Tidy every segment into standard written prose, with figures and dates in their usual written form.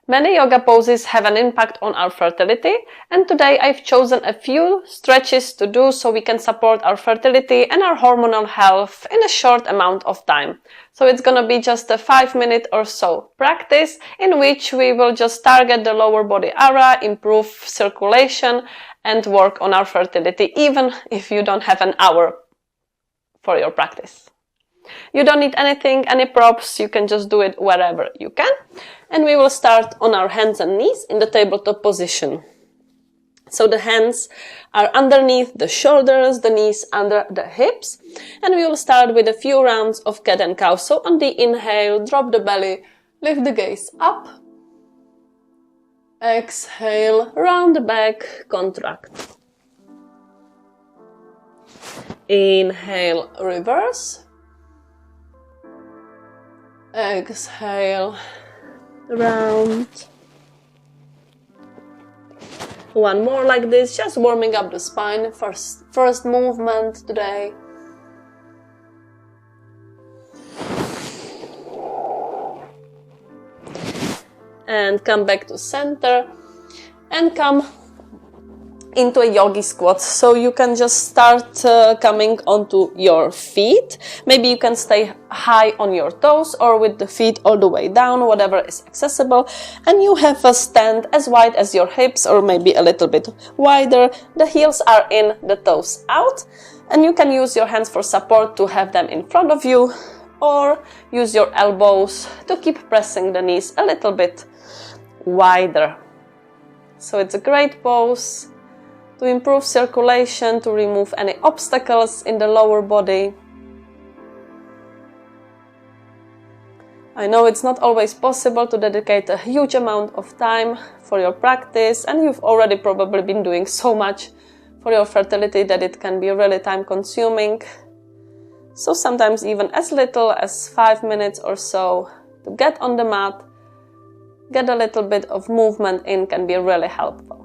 Many yoga poses have an impact on our fertility, and today I've chosen a few stretches to do so we can support our fertility and our hormonal health in a short amount of time. So it's gonna be just a 5-minute or so practice in which we will just target the lower body area, improve circulation, and work on our fertility, even if you don't have an hour for your practice. You don't need anything, any props, you can just do it wherever you can. And we will start on our hands and knees in the tabletop position. So the hands are underneath the shoulders, the knees under the hips. And we will start with a few rounds of cat and cow. So on the inhale, drop the belly, lift the gaze up. Exhale, round the back, contract. Inhale, reverse. Exhale, round. One more like this, just warming up the spine. First movement today. And come back to center and come into a yogi squat. So you can just start coming onto your feet. Maybe you can stay high on your toes or with the feet all the way down, whatever is accessible. And you have a stand as wide as your hips or maybe a little bit wider. The heels are in, the toes out. And you can use your hands for support to have them in front of you, or use your elbows to keep pressing the knees a little bit wider. So it's a great pose to improve circulation, to remove any obstacles in the lower body. I know it's not always possible to dedicate a huge amount of time for your practice, and you've already probably been doing so much for your fertility that it can be really time consuming. So sometimes even as little as 5 minutes or so to get on the mat, get a little bit of movement in can be really helpful.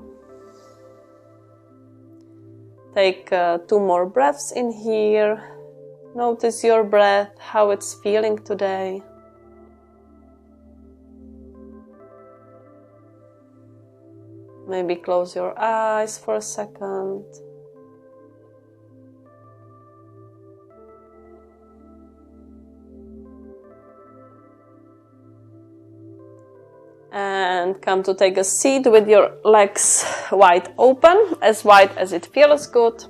Take 2 more breaths in here. Notice your breath, how it's feeling today. Maybe close your eyes for a second. And come to take a seat with your legs wide open, as wide as it feels good.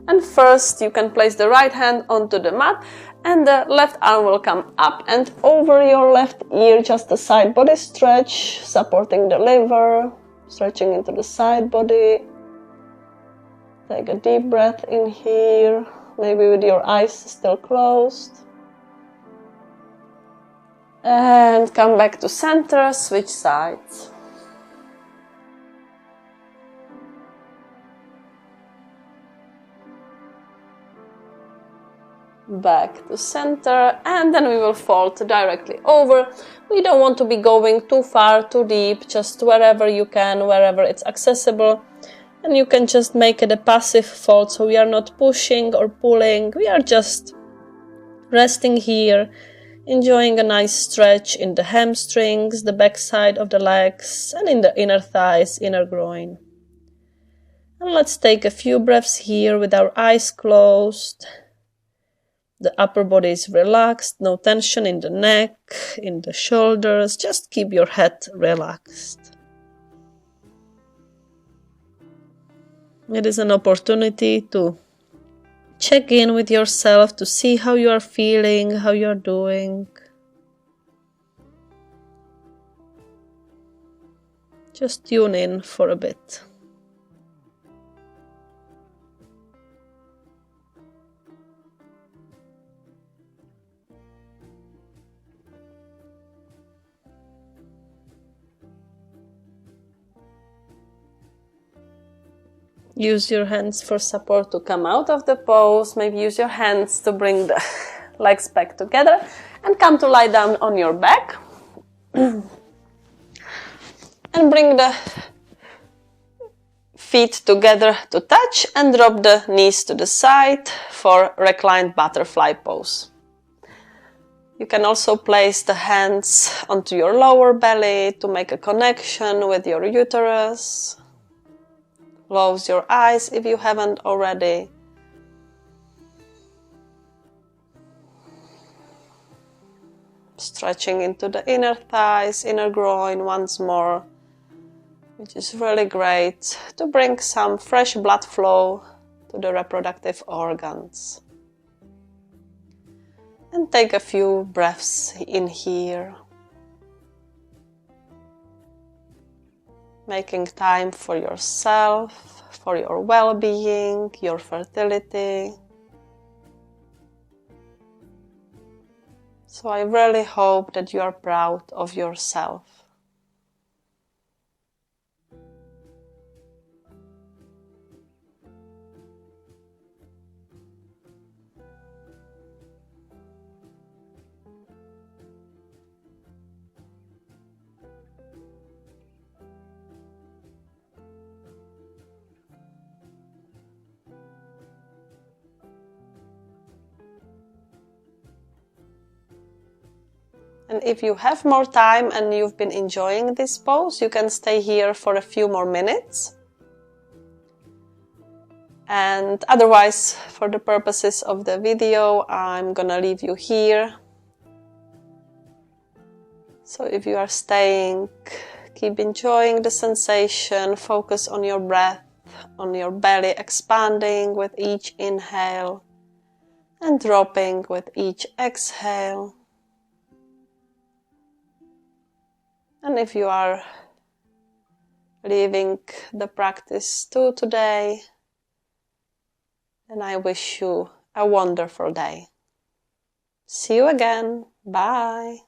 And first you can place the right hand onto the mat and the left arm will come up and over your left ear, just a side body stretch, supporting the liver, stretching into the side body. Take a deep breath in here, maybe with your eyes still closed. And come back to center, switch sides. Back to center, and then we will fold directly over. We don't want to be going too far, too deep, just wherever you can, wherever it's accessible. And you can just make it a passive fold, so we are not pushing or pulling, we are just resting here, enjoying a nice stretch in the hamstrings, the back side of the legs, and in the inner thighs, inner groin. And let's take a few breaths here with our eyes closed. The upper body is relaxed, no tension in the neck, in the shoulders, just keep your head relaxed. It is an opportunity to check in with yourself to see how you are feeling, how you are doing. Just tune in for a bit. Use your hands for support to come out of the pose. Maybe use your hands to bring the legs back together and come to lie down on your back. And bring the feet together to touch and drop the knees to the side for reclined butterfly pose. You can also place the hands onto your lower belly to make a connection with your uterus. Close your eyes if you haven't already. Stretching into the inner thighs, inner groin once more, which is really great to bring some fresh blood flow to the reproductive organs. And take a few breaths in here, making time for yourself, for your well-being, your fertility. So I really hope that you are proud of yourself. And if you have more time and you've been enjoying this pose, you can stay here for a few more minutes. And otherwise, for the purposes of the video, I'm gonna leave you here. So if you are staying, keep enjoying the sensation, focus on your breath, on your belly expanding with each inhale and dropping with each exhale. And if you are leaving the practice too today, then I wish you a wonderful day. See you again. Bye.